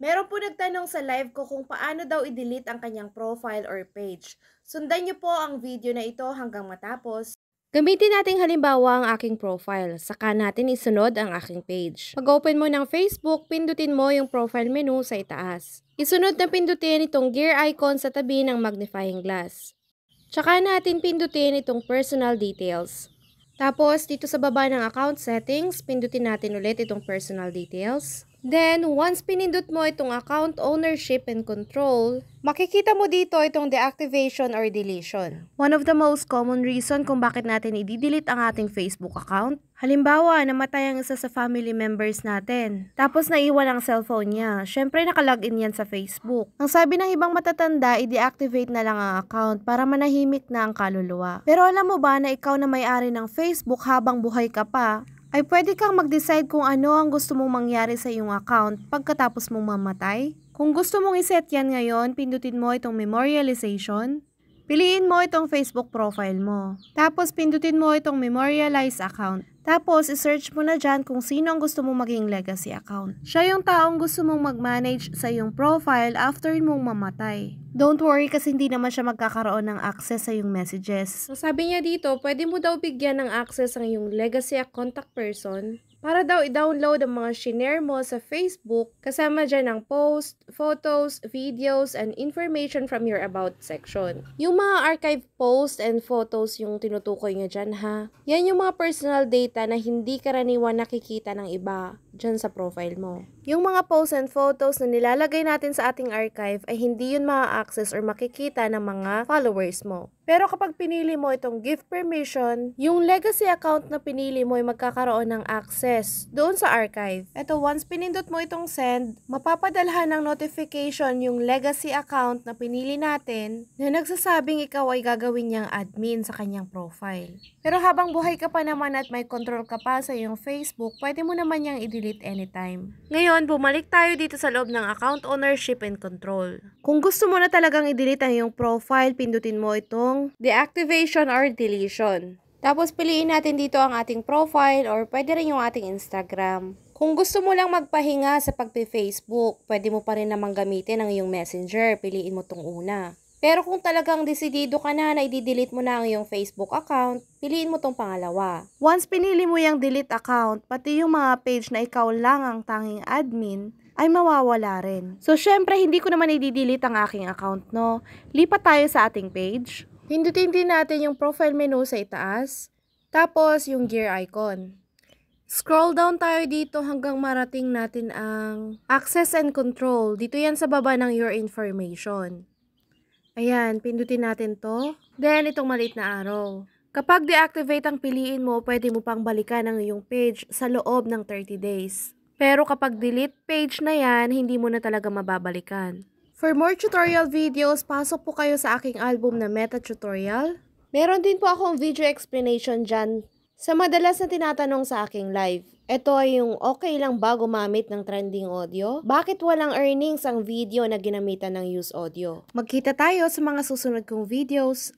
Meron po nagtanong sa live ko kung paano daw i-delete ang kanyang profile or page. Sundan niyo po ang video na ito hanggang matapos. Gamitin nating halimbawa ang aking profile, saka natin isunod ang aking page. Pag-open mo ng Facebook, pindutin mo yung profile menu sa itaas. Isunod na pindutin itong gear icon sa tabi ng magnifying glass. Tsaka natin pindutin itong personal details. Tapos, dito sa baba ng account settings, pindutin natin ulit itong personal details. Then, once pinindot mo itong account ownership and control, makikita mo dito itong deactivation or deletion. One of the most common reason kung bakit natin i-delete ang ating Facebook account. Halimbawa, namatay ang isa sa family members natin. Tapos naiwan ang cellphone niya. Syempre nakalogin yan sa Facebook. Ang sabi ng ibang matatanda, i-deactivate na lang ang account para manahimik na ang kaluluwa. Pero alam mo ba na ikaw na may-ari ng Facebook habang buhay ka pa, ay pwede kang mag-decide kung ano ang gusto mong mangyari sa iyong account pagkatapos mong mamatay? Kung gusto mong iset yan ngayon, pindutin mo itong memorialization. Piliin mo itong Facebook profile mo. Tapos pindutin mo itong memorialize account. Tapos, isearch mo na dyan kung sino ang gusto mong maging legacy account. Siya yung taong gusto mong mag-manage sa iyong profile after mong mamatay. Don't worry kasi hindi naman siya magkakaroon ng access sa iyong messages. So, sabi niya dito, pwede mo daw bigyan ng access ang iyong legacy contact person para daw i-download ang mga shinare mo sa Facebook kasama dyan ang post, photos, videos, and information from your about section. Yung mga archive posts and photos yung tinutukoy niya dyan ha. Yan yung mga personal data na hindi karaniwan nakikita ng iba dyan sa profile mo. Yung mga posts and photos na nilalagay natin sa ating archive ay hindi yun ma-access or makikita ng mga followers mo. Pero kapag pinili mo itong give permission, yung legacy account na pinili mo ay magkakaroon ng access doon sa archive. Ito, once pinindot mo itong send, mapapadalhan ng notification yung legacy account na pinili natin na nagsasabing ikaw ay gagawin niyang admin sa kanyang profile. Pero habang buhay ka pa naman at may control ka pa sa iyong Facebook, pwede mo naman niyang i-delete anytime. Ngayon, bumalik tayo dito sa loob ng account ownership and control. Kung gusto mo na talagang i-delete ang iyong profile, pindutin mo itong deactivation or deletion. Tapos piliin natin dito ang ating profile or pwede rin yung ating Instagram. Kung gusto mo lang magpahinga sa pagpe-Facebook, pwede mo pa rin namang gamitin ang iyong Messenger. Piliin mo tong una. Pero kung talagang desidido ka na i-delete mo na ang iyong Facebook account, piliin mo tong pangalawa. Once pinili mo yung delete account, pati yung mga page na ikaw lang ang tanging admin, ay mawawala rin. So, syempre, hindi ko naman i-delete ang aking account, no? Lipat tayo sa ating page. Pindutin din natin yung profile menu sa itaas. Tapos, yung gear icon. Scroll down tayo dito hanggang marating natin ang access and control. Dito yan sa baba ng your information. Ayan, pindutin natin to. Then, itong maliit na arrow. Kapag deactivate ang piliin mo, pwede mo pang balikan ang iyong page sa loob ng 30 days. Pero kapag delete page na yan, hindi mo na talaga mababalikan. For more tutorial videos, pasok po kayo sa aking album na Meta Tutorial. Meron din po akong video explanation dyan sa madalas na tinatanong sa aking live. Ito ay yung okay lang ba gumamit ng trending audio? Bakit walang earnings ang video na ginamitan ng use audio? Magkita tayo sa mga susunod kong videos.